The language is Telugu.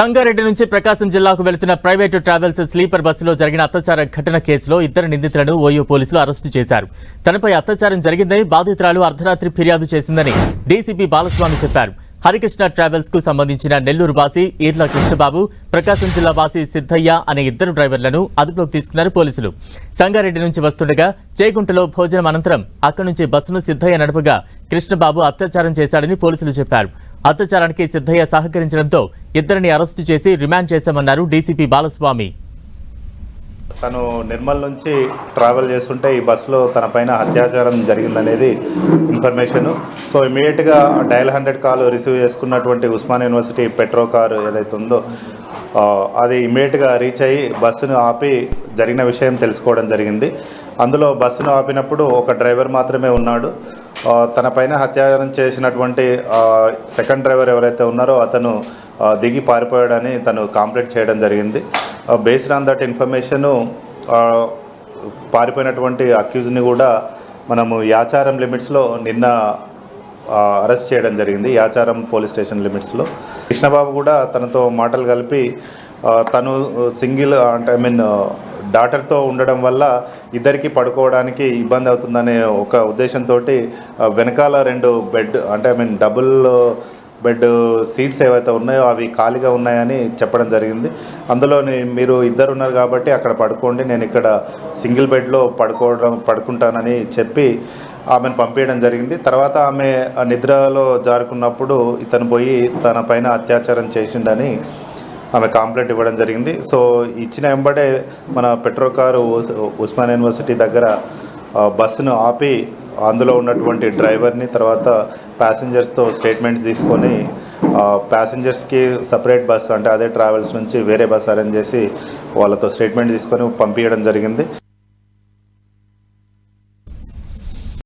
సంగారెడ్డి నుంచి ప్రకాశం జిల్లాకు వెళ్తున్న ప్రైవేటు ట్రావెల్స్ స్లీపర్ బస్సులో జరిగిన అత్యాచార ఘటన కేసులో ఇద్దరు నిందితులను ఓయూ పోలీసులు అరెస్టు చేశారు. తనపై అత్యాచారం జరిగిందని బాధితురాలు అర్ధరాత్రి ఫిర్యాదు చేసిందని డీసీపీ బాలస్వామి చెప్పారు. హరికృష్ణ ట్రావెల్స్ కు సంబంధించిన నెల్లూరు వాసి ఈర్ల కృష్ణబాబు, ప్రకాశం జిల్లా వాసి సిద్ధయ్య అనే ఇద్దరు డ్రైవర్లను అదుపులోకి తీసుకున్నారు పోలీసులు. సంగారెడ్డి నుంచి వస్తుండగా చేగుంటలో భోజనం అనంతరం అక్కడి నుంచి బస్సును సిద్ధయ్య నడపగా కృష్ణబాబు అత్యాచారం చేశాడని పోలీసులు చెప్పారు. అత్యాచారానికి సిద్ధయ్య సహకరించడంతో ఇద్దరిని అరెస్టు చేసి రిమాండ్ చేశామన్నారు డీసీపీ బాలస్వామి. తను నిర్మల్ నుంచి ట్రావెల్ చేస్తుంటే ఈ బస్సులో తన పైన అత్యాచారం జరిగిందనేది ఇన్ఫర్మేషన్. సో ఇమీడియట్గా డయల్ 100 కాల్ రిసీవ్ చేసుకున్నటువంటి ఉస్మాన్ యూనివర్సిటీ పెట్రో కారు ఏదైతే ఉందో అది ఇమీడియట్గా రీచ్ అయ్యి బస్సును ఆపి జరిగిన విషయం తెలుసుకోవడం జరిగింది. అందులో బస్సును ఆపినప్పుడు ఒక డ్రైవర్ మాత్రమే ఉన్నాడు. తన పైన అత్యాచారం చేసినటువంటి సెకండ్ డ్రైవర్ ఎవరైతే ఉన్నారో అతను దిగి పారిపోయాడని తను కంప్లైంట్ చేయడం జరిగింది. బేస్డ్ ఆన్ దట్ ఇన్ఫర్మేషను పారిపోయినటువంటి అక్యూజ్ని కూడా మనము యాచారం లిమిట్స్లో నిన్న అరెస్ట్ చేయడం జరిగింది. యాచారం పోలీస్ స్టేషన్ లిమిట్స్లో కృష్ణబాబు కూడా తనతో మాటలు కలిపి తను సింగిల్ డాటర్తో ఉండడం వల్ల ఇద్దరికి పడుకోవడానికి ఇబ్బంది అవుతుందనే ఒక ఉద్దేశంతో వెనకాల 2 బెడ్ డబుల్ బెడ్ సీట్స్ ఏవైతే ఉన్నాయో అవి ఖాళీగా ఉన్నాయని చెప్పడం జరిగింది. అందులోని మీరు ఇద్దరు ఉన్నారు కాబట్టి అక్కడ పడుకోండి, నేను ఇక్కడ సింగిల్ బెడ్లో పడుకుంటానని చెప్పి ఆమెను పంపించడం జరిగింది. తర్వాత ఆమె నిద్రలో జారుకున్నప్పుడు ఇతను పోయి తన పైన అత్యాచారం చేసిండని ఆమె కంప్లైంట్ ఇవ్వడం జరిగింది. సో ఇచ్చిన వెంబడే మన పెట్రో కారు ఉస్మాన్ యూనివర్సిటీ దగ్గర బస్సును ఆపి అందులో ఉన్నటువంటి డ్రైవర్ని తర్వాత ప్యాసింజర్స్తో స్టేట్మెంట్స్ తీసుకొని ప్యాసింజర్స్కి సపరేట్ బస్సు అదే ట్రావెల్స్ నుంచి వేరే బస్సు అరేంజ్ చేసి వాళ్ళతో స్టేట్మెంట్ తీసుకొని పంపించడం జరిగింది.